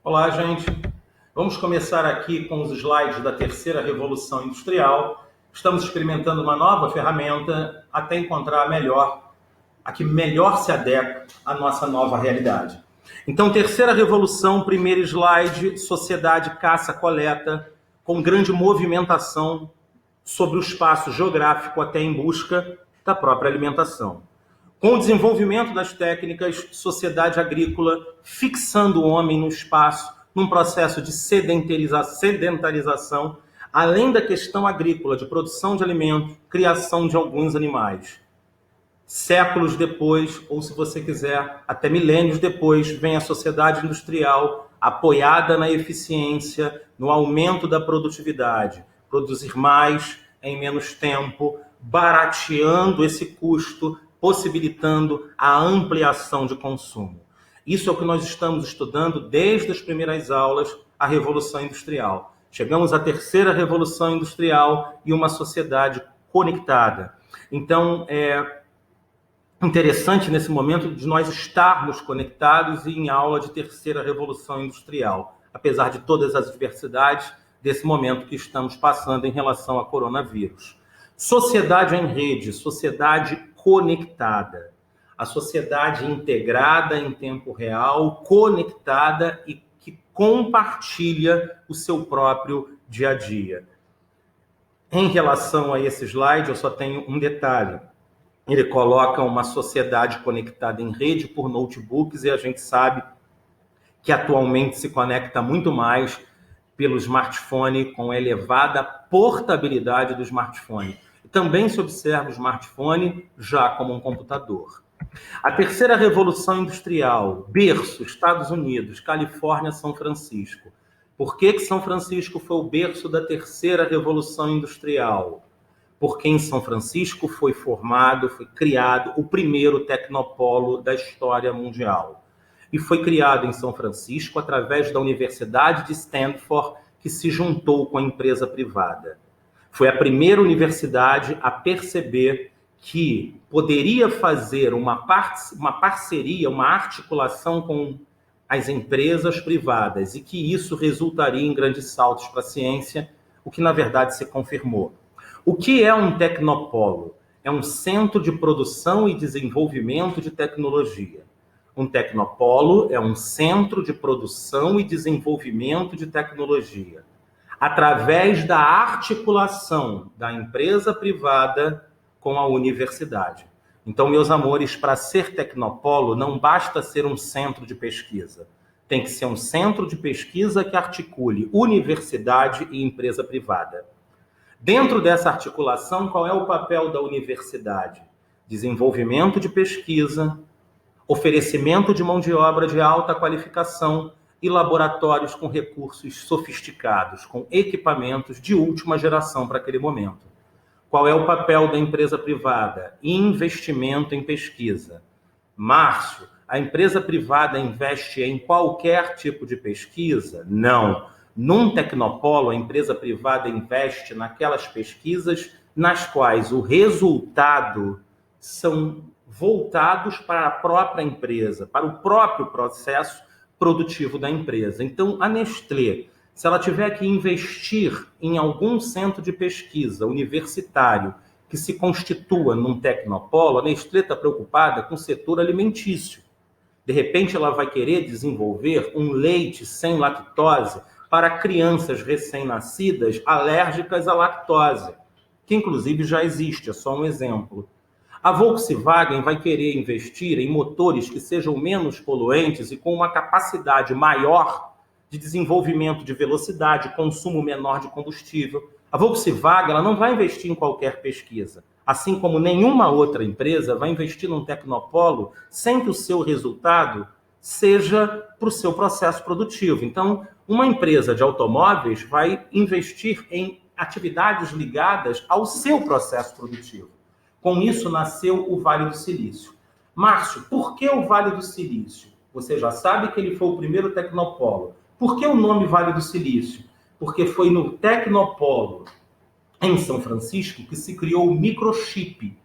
Olá, gente. Vamos começar aqui com os slides da terceira revolução industrial. Estamos experimentando uma nova ferramenta até encontrar a que melhor se adequa à nossa nova realidade. Então, terceira revolução, primeiro slide, sociedade caça-coleta, com grande movimentação sobre o espaço geográfico até em busca da própria alimentação. Com o desenvolvimento das técnicas, sociedade agrícola, fixando o homem no espaço, num processo de sedentarização, além da questão agrícola, de produção de alimento, criação de alguns animais. Séculos depois, ou se você quiser, até milênios depois, vem a sociedade industrial apoiada na eficiência, no aumento da produtividade, produzir mais em menos tempo, barateando esse custo, possibilitando a ampliação de consumo. Isso é o que nós estamos estudando desde as primeiras aulas, a Revolução Industrial. Chegamos à terceira Revolução Industrial e uma sociedade conectada. Então, é interessante nesse momento de nós estarmos conectados e em aula de terceira Revolução Industrial, apesar de todas as adversidades desse momento que estamos passando em relação ao coronavírus. Sociedade em rede, sociedade conectada. A sociedade integrada em tempo real, conectada e que compartilha o seu próprio dia a dia. Em relação a esse slide, eu só tenho um detalhe. Ele coloca uma sociedade conectada em rede por notebooks e a gente sabe que atualmente se conecta muito mais pelo smartphone, com a elevada portabilidade do smartphone. Também se observa o smartphone já como um computador. A terceira revolução industrial, berço, Estados Unidos, Califórnia, São Francisco. Por que São Francisco foi o berço da terceira revolução industrial? Porque em São Francisco foi criado o primeiro tecnopolo da história mundial. E foi criado em São Francisco através da Universidade de Stanford, que se juntou com a empresa privada. Foi a primeira universidade a perceber que poderia fazer uma parceria, uma articulação com as empresas privadas e que isso resultaria em grandes saltos para a ciência, o que na verdade se confirmou. O que é um tecnopolo? É um centro de produção e desenvolvimento de tecnologia. Um tecnopolo é um centro de produção e desenvolvimento de tecnologia, através da articulação da empresa privada com a universidade. Então, meus amores, para ser tecnopolo, não basta ser um centro de pesquisa. Tem que ser um centro de pesquisa que articule universidade e empresa privada. Dentro dessa articulação, qual é o papel da universidade? Desenvolvimento de pesquisa, oferecimento de mão de obra de alta qualificação e laboratórios com recursos sofisticados, com equipamentos de última geração para aquele momento. Qual é o papel da empresa privada? Investimento em pesquisa. Márcio, a empresa privada investe em qualquer tipo de pesquisa? Não. Num tecnopolo, a empresa privada investe naquelas pesquisas nas quais o resultado são voltados para a própria empresa, para o próprio processo produtivo da empresa. Então, a Nestlé, se ela tiver que investir em algum centro de pesquisa universitário que se constitua num tecnopolo, a Nestlé está preocupada com o setor alimentício. De repente, ela vai querer desenvolver um leite sem lactose para crianças recém-nascidas alérgicas à lactose, que inclusive já existe, é só um exemplo. A Volkswagen vai querer investir em motores que sejam menos poluentes e com uma capacidade maior de desenvolvimento de velocidade, consumo menor de combustível. A Volkswagen ela não vai investir em qualquer pesquisa, assim como nenhuma outra empresa vai investir num tecnopolo sem que o seu resultado seja para o seu processo produtivo. Então, uma empresa de automóveis vai investir em atividades ligadas ao seu processo produtivo. Com isso, nasceu o Vale do Silício. Márcio, por que o Vale do Silício? Você já sabe que ele foi o primeiro tecnopolo. Por que o nome Vale do Silício? Porque foi no tecnopolo, em São Francisco, que se criou o microchip,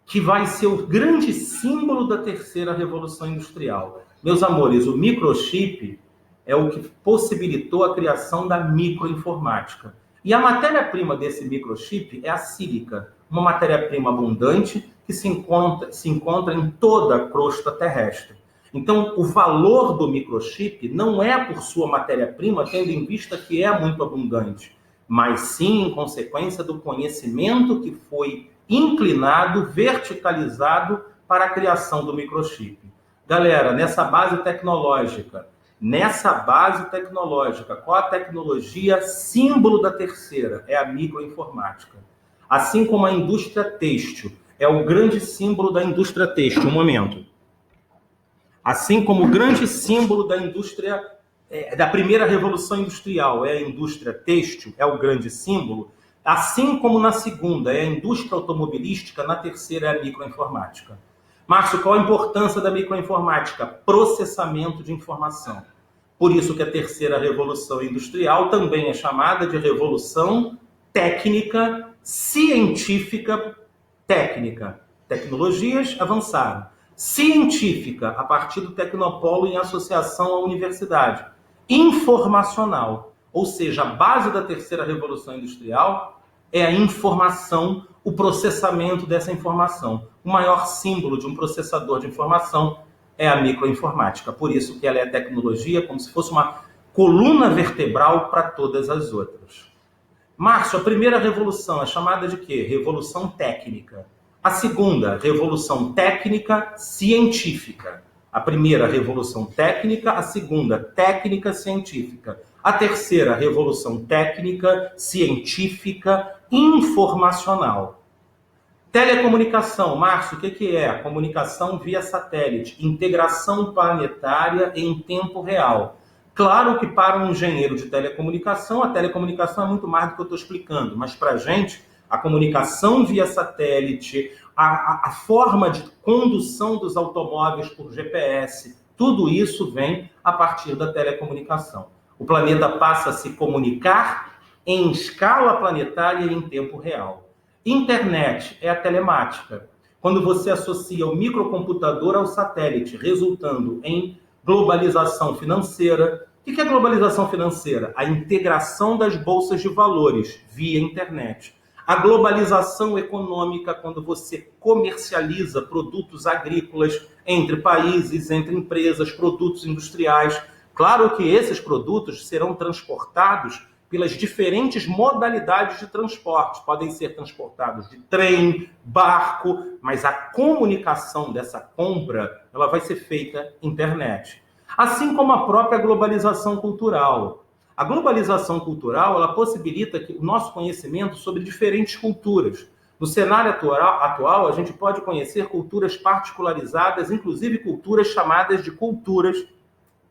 que vai ser o grande símbolo da terceira revolução industrial. Meus amores, o microchip é o que possibilitou a criação da microinformática. E a matéria-prima desse microchip é a sílica, uma matéria-prima abundante que se encontra em toda a crosta terrestre. Então, o valor do microchip não é por sua matéria-prima, tendo em vista que é muito abundante, mas sim em consequência do conhecimento que foi inclinado, verticalizado para a criação do microchip. Galera, nessa base tecnológica, qual a tecnologia símbolo da terceira? É a microinformática. Assim como a indústria têxtil é o grande símbolo da indústria têxtil. Um momento. Assim como o grande símbolo da indústria, da primeira revolução industrial é a indústria têxtil, é o grande símbolo, assim como na segunda é a indústria automobilística, na terceira é a microinformática. Márcio, qual a importância da microinformática? Processamento de informação. Por isso que a terceira revolução industrial também é chamada de revolução técnica, científica, técnica. Tecnologias avançaram. Científica, a partir do Tecnopolo em associação à universidade. Informacional, ou seja, a base da terceira revolução industrial é a informação, o processamento dessa informação. O maior símbolo de um processador de informação é a microinformática. Por isso que ela é tecnologia, como se fosse uma coluna vertebral para todas as outras. Márcio, a primeira revolução é chamada de quê? Revolução técnica. A segunda, revolução técnica científica. A primeira, revolução técnica. A segunda, técnica científica. A terceira, revolução técnica científica informacional. Telecomunicação, Márcio, o que é? Comunicação via satélite, integração planetária em tempo real. Claro que para um engenheiro de telecomunicação, a telecomunicação é muito mais do que eu estou explicando, mas para a gente, a comunicação via satélite, a forma de condução dos automóveis por GPS, tudo isso vem a partir da telecomunicação. O planeta passa a se comunicar em escala planetária e em tempo real. Internet é a telemática. Quando você associa o microcomputador ao satélite, resultando em globalização financeira. O que é globalização financeira? A integração das bolsas de valores via internet. A globalização econômica, quando você comercializa produtos agrícolas entre países, entre empresas, produtos industriais. Claro que esses produtos serão transportados pelas diferentes modalidades de transporte. Podem ser transportados de trem, barco, mas a comunicação dessa compra ela vai ser feita internet. Assim como a própria globalização cultural. A globalização cultural ela possibilita o nosso conhecimento sobre diferentes culturas. No cenário atual, a gente pode conhecer culturas particularizadas, inclusive culturas chamadas de culturas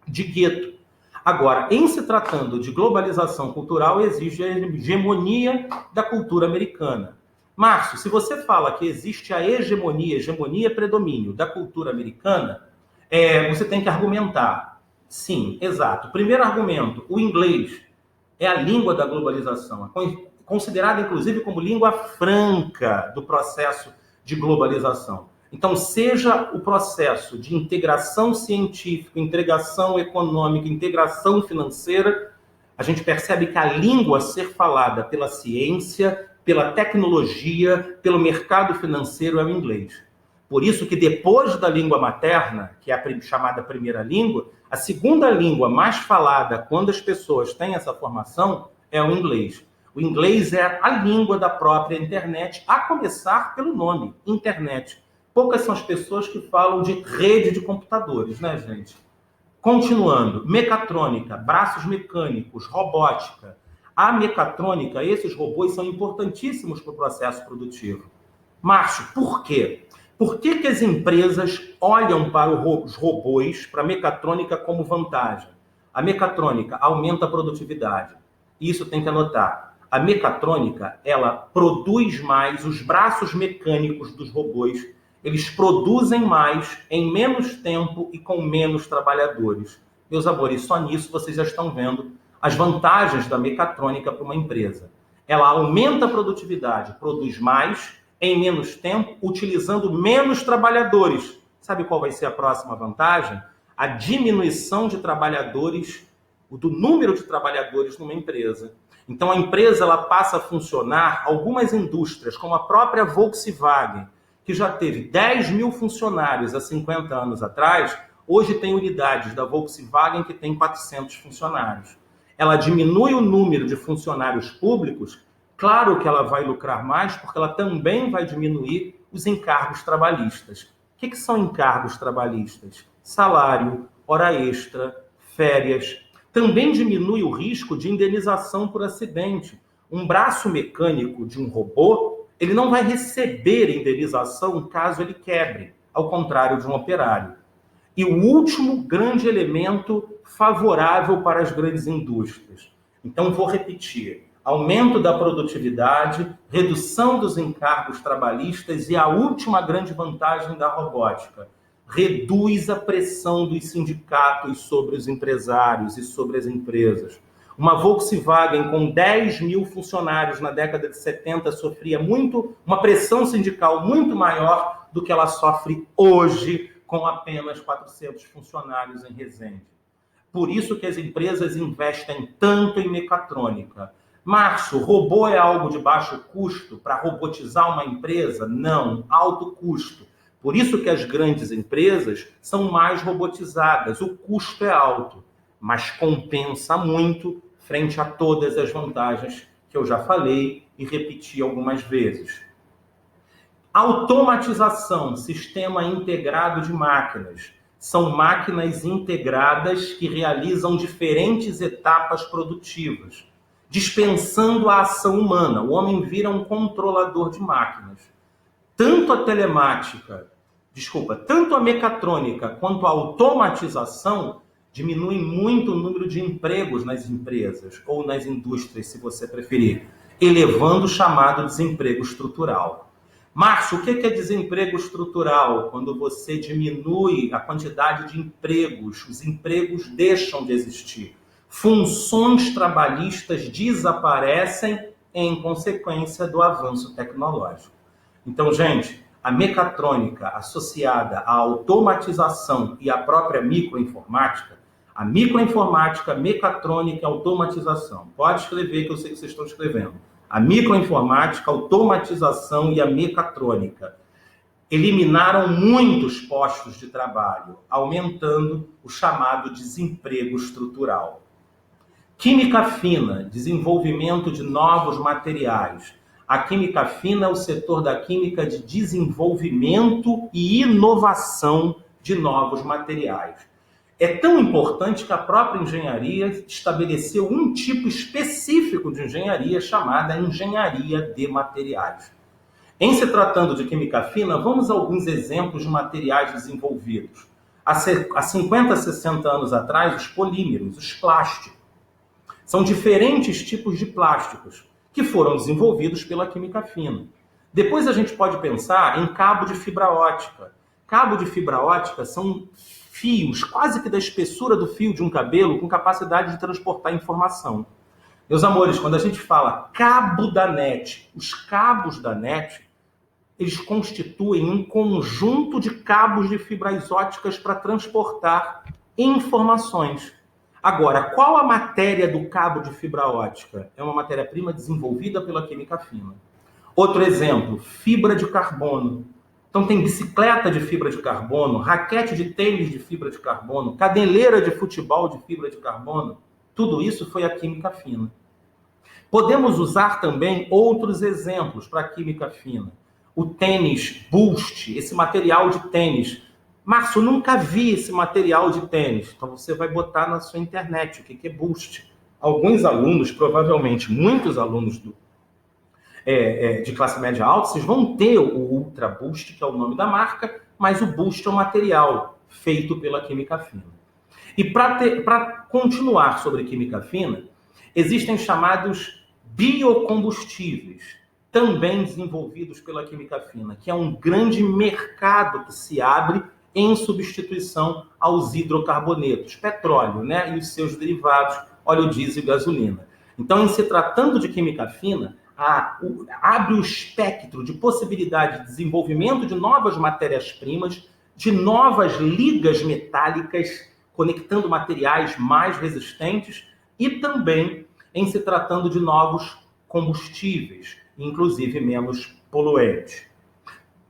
de gueto. Agora, em se tratando de globalização cultural, exige a hegemonia da cultura americana. Márcio, se você fala que existe a hegemonia, predomínio da cultura americana, você tem que argumentar. Sim, exato. Primeiro argumento, o inglês é a língua da globalização, considerada inclusive como língua franca do processo de globalização. Então, seja o processo de integração científica, integração econômica, integração financeira, a gente percebe que a língua a ser falada pela ciência, pela tecnologia, pelo mercado financeiro é o inglês. Por isso que depois da língua materna, que é a chamada primeira língua, a segunda língua mais falada quando as pessoas têm essa formação é o inglês. O inglês é a língua da própria internet, a começar pelo nome, internet. Poucas são as pessoas que falam de rede de computadores, né, gente? Continuando, mecatrônica, braços mecânicos, robótica. A mecatrônica, esses robôs são importantíssimos para o processo produtivo. Márcio, por quê? Por que as empresas olham para os robôs, para a mecatrônica como vantagem? A mecatrônica aumenta a produtividade. Isso tem que anotar. A mecatrônica, ela produz mais, os braços mecânicos dos robôs, eles produzem mais em menos tempo e com menos trabalhadores. Meus amores, só nisso vocês já estão vendo as vantagens da mecatrônica para uma empresa. Ela aumenta a produtividade, produz mais em menos tempo, utilizando menos trabalhadores. Sabe qual vai ser a próxima vantagem? A diminuição de trabalhadores o do número de trabalhadores numa empresa. Então a empresa ela passa a funcionar, algumas indústrias, como a própria Volkswagen, que já teve 10 mil funcionários há 50 anos atrás, hoje tem unidades da Volkswagen que tem 400 funcionários. Ela diminui o número de funcionários públicos, claro que ela vai lucrar mais, porque ela também vai diminuir os encargos trabalhistas. O que são encargos trabalhistas? Salário, hora extra, férias. Também diminui o risco de indenização por acidente. Um braço mecânico de um robô, ele não vai receber indenização caso ele quebre, ao contrário de um operário. E o último grande elemento favorável para as grandes indústrias. Então, vou repetir. Aumento da produtividade, redução dos encargos trabalhistas e a última grande vantagem da robótica. Reduz a pressão dos sindicatos sobre os empresários e sobre as empresas. Uma Volkswagen com 10 mil funcionários na década de 70 sofria uma pressão sindical muito maior do que ela sofre hoje com apenas 400 funcionários em Resende. Por isso que as empresas investem tanto em mecatrônica. Márcio, robô é algo de baixo custo para robotizar uma empresa? Não, alto custo. Por isso que as grandes empresas são mais robotizadas. O custo é alto, mas compensa muito frente a todas as vantagens que eu já falei e repeti algumas vezes. Automatização, sistema integrado de máquinas. São máquinas integradas que realizam diferentes etapas produtivas, dispensando a ação humana. O homem vira um controlador de máquinas. Tanto a mecatrônica quanto a automatização diminuem muito o número de empregos nas empresas, ou nas indústrias, se você preferir, elevando o chamado desemprego estrutural. Márcio, o que é desemprego estrutural? Quando você diminui a quantidade de empregos, os empregos deixam de existir. Funções trabalhistas desaparecem em consequência do avanço tecnológico. Então, gente, a mecatrônica associada à automatização e à própria microinformática, a microinformática, mecatrônica e automatização. Pode escrever que eu sei que vocês estão escrevendo. A microinformática, a automatização e a mecatrônica eliminaram muitos postos de trabalho, aumentando o chamado desemprego estrutural. Química fina, desenvolvimento de novos materiais. A química fina é o setor da química de desenvolvimento e inovação de novos materiais. É tão importante que a própria engenharia estabeleceu um tipo específico de engenharia chamada engenharia de materiais. Em se tratando de química fina, vamos a alguns exemplos de materiais desenvolvidos. Há 50, 60 anos atrás, os polímeros, os plásticos. São diferentes tipos de plásticos que foram desenvolvidos pela química fina. Depois a gente pode pensar em cabo de fibra ótica. Cabo de fibra ótica são fios, quase que da espessura do fio de um cabelo, com capacidade de transportar informação. Meus amores, quando a gente fala cabo da net, os cabos da net, eles constituem um conjunto de cabos de fibras óticas para transportar informações. Agora, qual a matéria do cabo de fibra ótica? É uma matéria-prima desenvolvida pela química fina. Outro exemplo, fibra de carbono. Então tem bicicleta de fibra de carbono, raquete de tênis de fibra de carbono, cadeleira de futebol de fibra de carbono. Tudo isso foi a química fina. Podemos usar também outros exemplos para a química fina. O tênis Boost, esse material de tênis. Márcio, nunca vi esse material de tênis. Então você vai botar na sua internet o que é Boost. Alguns alunos, provavelmente muitos alunos de classe média alta, vocês vão ter o Ultra Boost, que é o nome da marca, mas o Boost é um material feito pela química fina. E para continuar sobre química fina, existem chamados biocombustíveis, também desenvolvidos pela química fina, que é um grande mercado que se abre em substituição aos hidrocarbonetos, petróleo, né, e os seus derivados, óleo diesel e gasolina. Então, em se tratando de química fina, abre o espectro de possibilidade de desenvolvimento de novas matérias-primas, de novas ligas metálicas conectando materiais mais resistentes e também em se tratando de novos combustíveis, inclusive menos poluentes.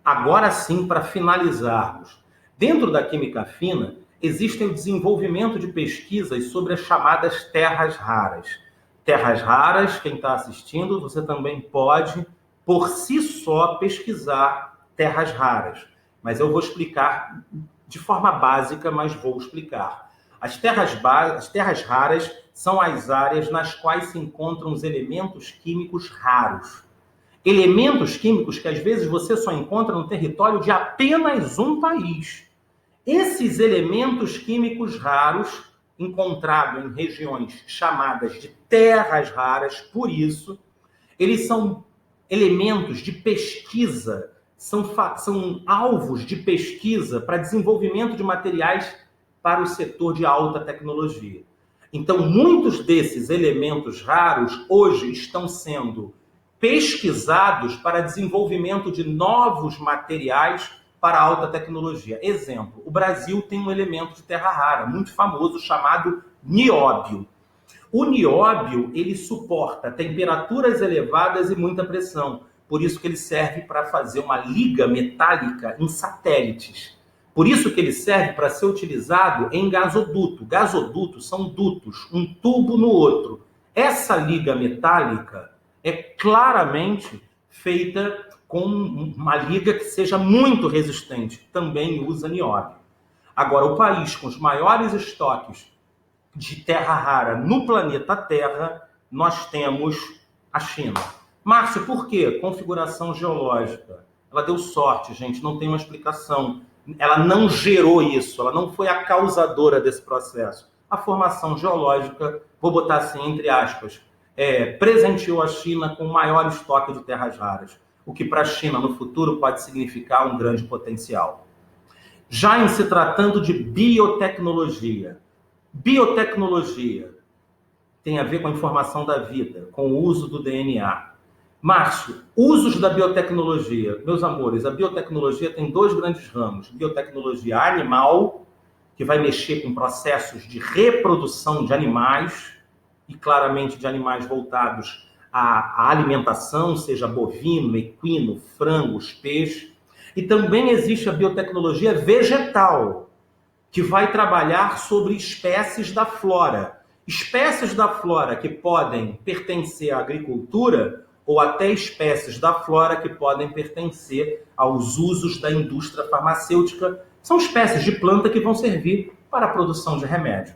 Agora sim, para finalizarmos, dentro da química fina, existem o desenvolvimento de pesquisas sobre as chamadas terras raras. Terras raras, quem está assistindo, você também pode, por si só, pesquisar terras raras. Mas eu vou explicar de forma básica, mas vou explicar. As terras raras são as áreas nas quais se encontram os elementos químicos raros. Elementos químicos que às vezes você só encontra no território de apenas um país. Esses elementos químicos raros, encontrados em regiões chamadas de terras raras, por isso, eles são elementos de pesquisa, são alvos de pesquisa para desenvolvimento de materiais para o setor de alta tecnologia. Então, muitos desses elementos raros hoje estão sendo pesquisados para desenvolvimento de novos materiais para alta tecnologia. Exemplo, o Brasil tem um elemento de terra rara muito famoso chamado nióbio. O nióbio, ele suporta temperaturas elevadas e muita pressão. Por isso que ele serve para fazer uma liga metálica em satélites. Por isso que ele serve para ser utilizado em gasoduto. Gasodutos são dutos, um tubo no outro. Essa liga metálica é claramente feita com uma liga que seja muito resistente. Também usa nióbio. Agora, o país com os maiores estoques de terra rara no planeta Terra, nós temos a China. Márcio, por quê? Configuração geológica. Ela deu sorte, gente, não tem uma explicação. Ela não gerou isso, ela não foi a causadora desse processo. A formação geológica, vou botar assim entre aspas, presenteou a China com o maior estoque de terras raras, o que para a China no futuro pode significar um grande potencial. Já em se tratando de biotecnologia, biotecnologia tem a ver com a informação da vida, com o uso do DNA. Márcio, usos da biotecnologia. Meus amores, a biotecnologia tem dois grandes ramos. Biotecnologia animal, que vai mexer com processos de reprodução de animais, e claramente de animais voltados à alimentação, seja bovino, equino, frangos, peixes. E também existe a biotecnologia vegetal, que vai trabalhar sobre espécies da flora. Espécies da flora que podem pertencer à agricultura ou até espécies da flora que podem pertencer aos usos da indústria farmacêutica. São espécies de planta que vão servir para a produção de remédio.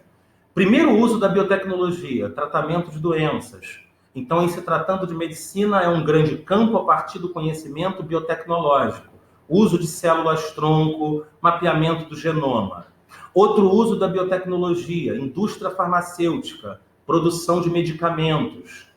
Primeiro uso da biotecnologia, tratamento de doenças. Então, em se tratando de medicina, é um grande campo a partir do conhecimento biotecnológico. Uso de células-tronco, mapeamento do genoma. Outro uso da biotecnologia, indústria farmacêutica, produção de medicamentos.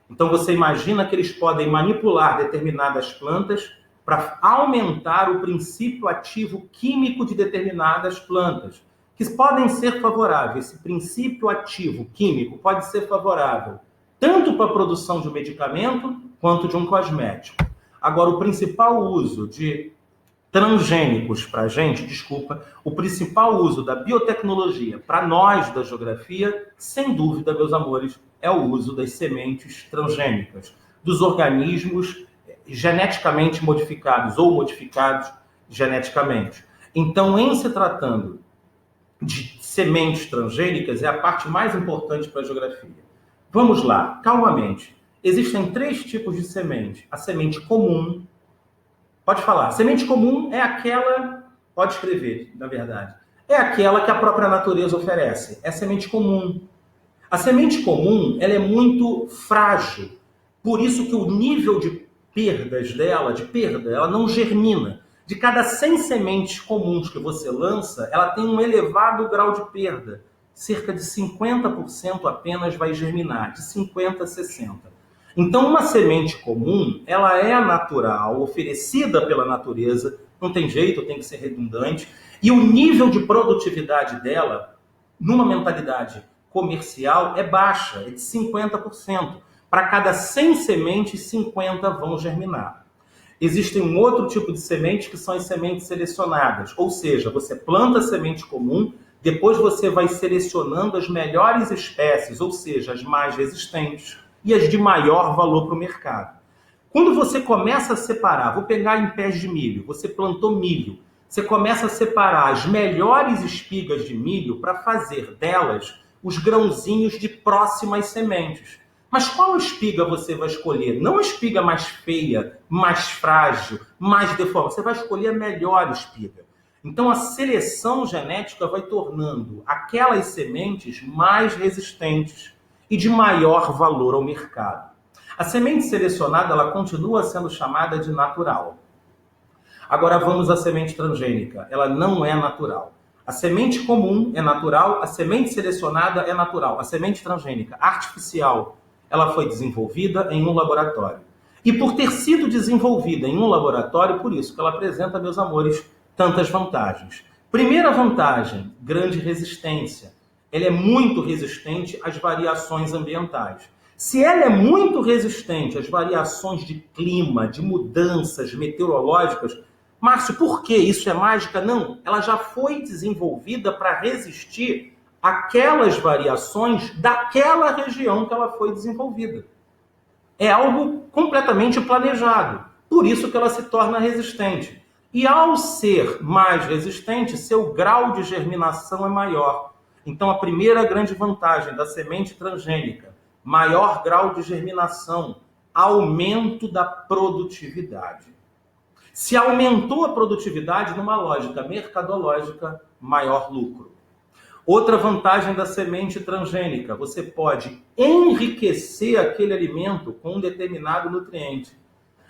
Então, você imagina que eles podem manipular determinadas plantas para aumentar o princípio ativo químico de determinadas plantas, que podem ser favoráveis. Esse princípio ativo químico pode ser favorável tanto para a produção de um medicamento quanto de um cosmético. Agora, o principal uso de transgênicos para a gente, o principal uso da biotecnologia para nós da geografia, sem dúvida, meus amores, é o uso das sementes transgênicas, dos organismos geneticamente modificados ou modificados geneticamente. Então, em se tratando de sementes transgênicas, é a parte mais importante para a geografia. Vamos lá, calmamente. Existem 3 tipos de semente. A semente comum, pode falar, a semente comum é aquela, pode escrever, na verdade, é aquela que a própria natureza oferece. É a semente comum. A semente comum, ela é muito frágil, por isso que o nível de perdas dela, ela não germina. De cada 100 sementes comuns que você lança, ela tem um elevado grau de perda. Cerca de 50% apenas vai germinar, de 50% a 60%. Então, uma semente comum, ela é natural, oferecida pela natureza, não tem jeito, tem que ser redundante, e o nível de produtividade dela, numa mentalidade comercial, é baixa, é de 50%. Para cada 100 sementes, 50 vão germinar. Existem um outro tipo de sementes que são as sementes selecionadas, ou seja, você planta a semente comum, Depois você vai selecionando as melhores espécies, ou seja, as mais resistentes e as de maior valor para o mercado. Quando você começa a separar, vou pegar em pés de milho, você plantou milho, você começa a separar as melhores espigas de milho para fazer delas os grãozinhos de próximas sementes. Mas qual espiga você vai escolher? Não a espiga mais feia, mais frágil, mais deformada. Você vai escolher a melhor espiga. Então a seleção genética vai tornando aquelas sementes mais resistentes e de maior valor ao mercado. A semente selecionada, ela continua sendo chamada de natural. Agora vamos à semente transgênica. Ela não é natural. A semente comum é natural, a semente selecionada é natural. A semente transgênica, artificial, ela foi desenvolvida em um laboratório. E por ter sido desenvolvida em um laboratório, por isso que ela apresenta, meus amores, tantas vantagens. Primeira vantagem, grande resistência. Ela é muito resistente às variações ambientais. Se ela é muito resistente às variações de clima, de mudanças meteorológicas, Márcio, por que isso é mágica? Não, ela já foi desenvolvida para resistir àquelas variações daquela região que ela foi desenvolvida. É algo completamente planejado, por isso que ela se torna resistente. E ao ser mais resistente, seu grau de germinação é maior. Então a primeira grande vantagem da semente transgênica, maior grau de germinação, aumento da produtividade. Se aumentou a produtividade numa lógica mercadológica, maior lucro. Outra vantagem da semente transgênica, você pode enriquecer aquele alimento com um determinado nutriente.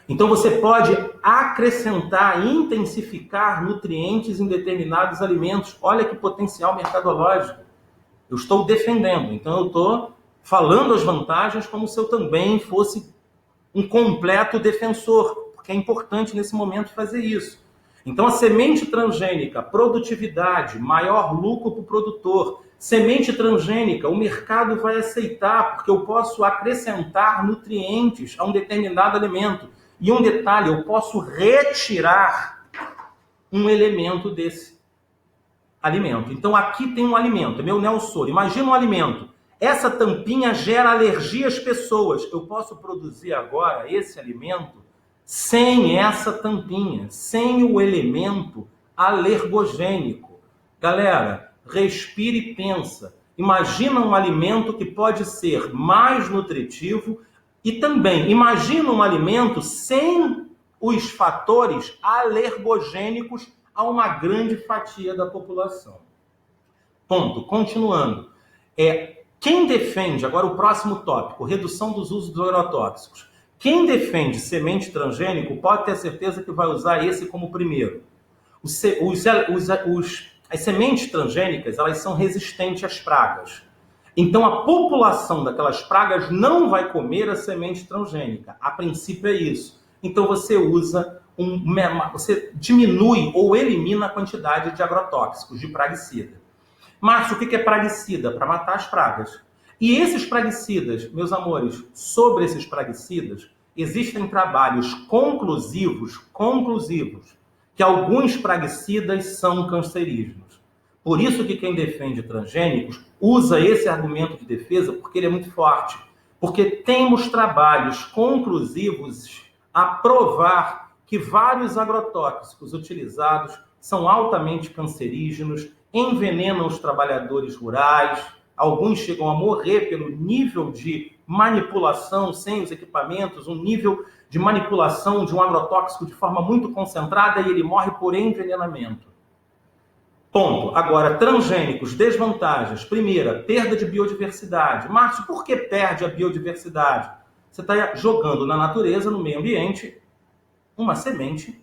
Então você pode acrescentar, intensificar nutrientes em determinados alimentos. Olha que potencial mercadológico. Eu estou defendendo, então eu estou falando as vantagens como se eu também fosse um completo defensor, porque é importante nesse momento fazer isso. Então a semente transgênica, produtividade, maior lucro para o produtor. Semente transgênica, o mercado vai aceitar, porque eu posso acrescentar nutrientes a um determinado alimento. E um detalhe, eu posso retirar um elemento desse alimento. Então aqui tem um alimento, é meu Nelsoro. Imagina um alimento. Essa tampinha gera alergia às pessoas. Eu posso produzir agora esse alimento sem essa tampinha, sem o elemento alergogênico. Galera, respire e pensa. Imagina um alimento que pode ser mais nutritivo e também imagina um alimento sem os fatores alergogênicos a uma grande fatia da população. Ponto. Continuando. Quem defende, agora o próximo tópico, redução dos usos dos agrotóxicos. Quem defende semente transgênico pode ter certeza que vai usar esse como primeiro. As sementes transgênicas, elas são resistentes às pragas. Então a população daquelas pragas não vai comer a semente transgênica. A princípio é isso. Então você usa, você diminui ou elimina a quantidade de agrotóxicos, de praguicida. Márcio, o que é praguicida? Para matar as pragas. E esses praguicidas, meus amores, sobre esses praguicidas, existem trabalhos conclusivos, que alguns praguicidas são cancerígenos. Por isso que quem defende transgênicos usa esse argumento de defesa, porque ele é muito forte. Porque temos trabalhos conclusivos a provar que vários agrotóxicos utilizados são altamente cancerígenos, envenenam os trabalhadores rurais, alguns chegam a morrer pelo nível de manipulação sem os equipamentos, um nível de manipulação de um agrotóxico de forma muito concentrada e ele morre por envenenamento. Ponto. Agora, transgênicos, desvantagens. Primeira, perda de biodiversidade. Márcio, por que perde a biodiversidade? Você está jogando na natureza, no meio ambiente, uma semente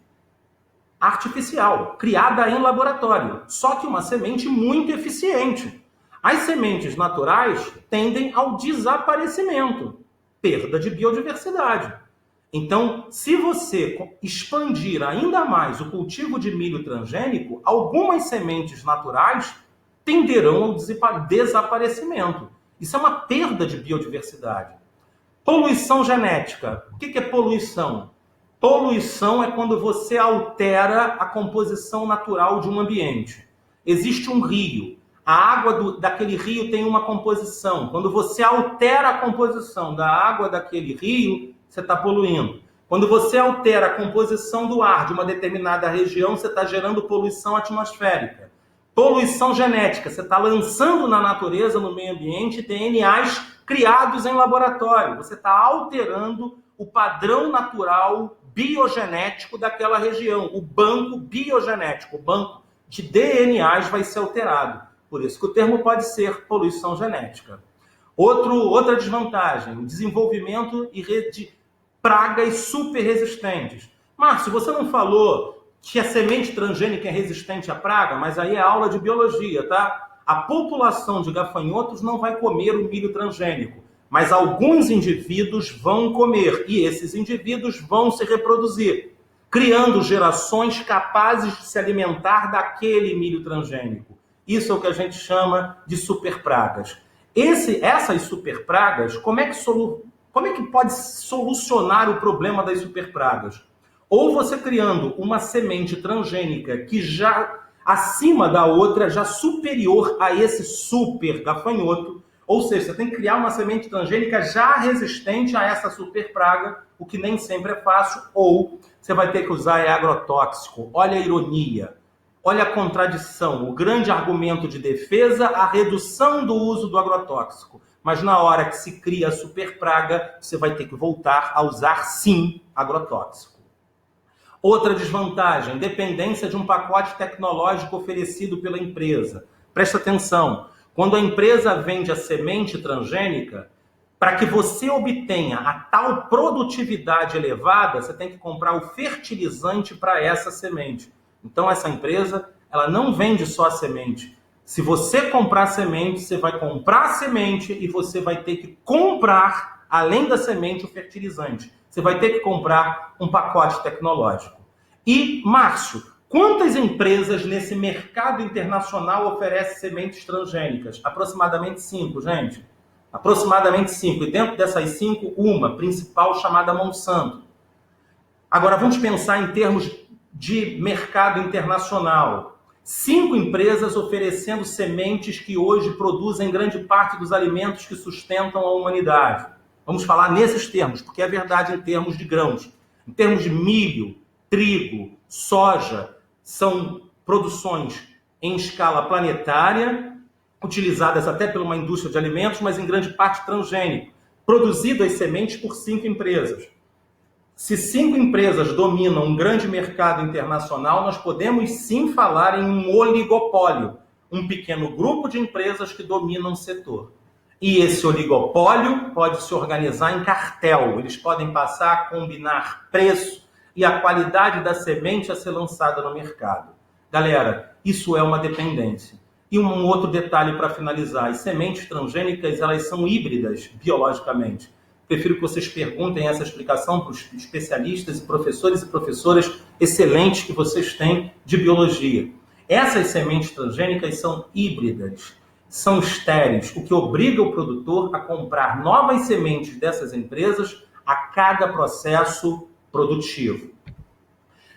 artificial, criada em laboratório. Só que uma semente muito eficiente. As sementes naturais tendem ao desaparecimento, perda de biodiversidade. Então, se você expandir ainda mais o cultivo de milho transgênico, algumas sementes naturais tenderão ao desaparecimento. Isso é uma perda de biodiversidade. Poluição genética. O que é poluição? Poluição é quando você altera a composição natural de um ambiente. Existe um rio. A água daquele rio tem uma composição. Quando você altera a composição da água daquele rio, você está poluindo. Quando você altera a composição do ar de uma determinada região, você está gerando poluição atmosférica. Poluição genética, você está lançando na natureza, no meio ambiente, DNAs criados em laboratório. Você está alterando o padrão natural biogenético daquela região. O banco biogenético, o banco de DNAs vai ser alterado. Por isso que o termo pode ser poluição genética. Outra desvantagem, o desenvolvimento de pragas super resistentes. Márcio, você não falou que a semente transgênica é resistente à praga, mas aí é aula de biologia, tá? A população de gafanhotos não vai comer o milho transgênico, mas alguns indivíduos vão comer, e esses indivíduos vão se reproduzir, criando gerações capazes de se alimentar daquele milho transgênico. Isso é o que a gente chama de superpragas. Essas superpragas, como é que pode solucionar o problema das superpragas? Ou você criando uma semente transgênica que já acima da outra, já superior a esse super gafanhoto, ou seja, você tem que criar uma semente transgênica já resistente a essa superpraga, o que nem sempre é fácil, ou você vai ter que usar agrotóxico. Olha a ironia. Olha a contradição, o grande argumento de defesa, a redução do uso do agrotóxico. Mas na hora que se cria a superpraga, você vai ter que voltar a usar, sim, agrotóxico. Outra desvantagem, dependência de um pacote tecnológico oferecido pela empresa. Presta atenção, quando a empresa vende a semente transgênica, para que você obtenha a tal produtividade elevada, você tem que comprar o fertilizante para essa semente. Então, essa empresa, ela não vende só a semente. Se você comprar a semente, você vai comprar a semente e você vai ter que comprar, além da semente, o fertilizante. Você vai ter que comprar um pacote tecnológico. E, Márcio, quantas empresas nesse mercado internacional oferecem sementes transgênicas? Aproximadamente 5, gente. Aproximadamente 5. E dentro dessas 5, uma principal chamada Monsanto. Agora, vamos pensar em termos de mercado internacional. 5 empresas oferecendo sementes que hoje produzem grande parte dos alimentos que sustentam a humanidade. Vamos falar nesses termos, porque é verdade em termos de grãos. Em termos de milho, trigo, soja, são produções em escala planetária, utilizadas até por uma indústria de alimentos, mas em grande parte transgênico, produzidas sementes por 5 empresas. Se 5 empresas dominam um grande mercado internacional, nós podemos sim falar em um oligopólio, um pequeno grupo de empresas que dominam o setor. E esse oligopólio pode se organizar em cartel, eles podem passar a combinar preço e a qualidade da semente a ser lançada no mercado. Galera, isso é uma dependência. E um outro detalhe para finalizar, as sementes transgênicas, elas são híbridas biologicamente. Prefiro que vocês perguntem essa explicação para os especialistas e professoras excelentes que vocês têm de biologia. Essas sementes transgênicas são híbridas, são estéreis, o que obriga o produtor a comprar novas sementes dessas empresas a cada processo produtivo.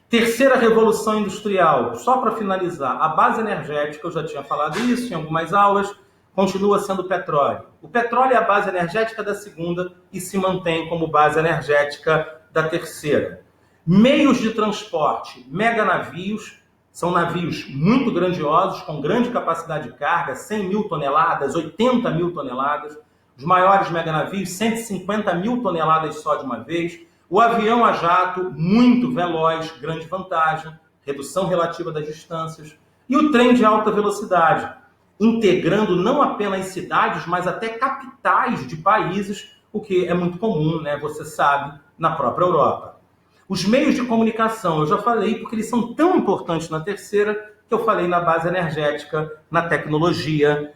Terceira revolução industrial, só para finalizar, a base energética, eu já tinha falado isso em algumas aulas, continua sendo o petróleo. O petróleo é a base energética da segunda e se mantém como base energética da terceira. Meios de transporte, meganavios, são navios muito grandiosos, com grande capacidade de carga, 100 mil toneladas, 80 mil toneladas. Os maiores meganavios, 150 mil toneladas só de uma vez. O avião a jato, muito veloz, grande vantagem, redução relativa das distâncias. E o trem de alta velocidade, integrando não apenas cidades, mas até capitais de países, o que é muito comum, né? Você sabe, na própria Europa. Os meios de comunicação, eu já falei, porque eles são tão importantes na terceira, que eu falei na base energética, na tecnologia,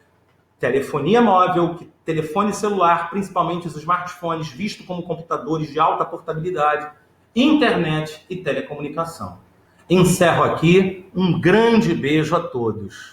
telefonia móvel, telefone celular, principalmente os smartphones, visto como computadores de alta portabilidade, internet e telecomunicação. Encerro aqui, um grande beijo a todos.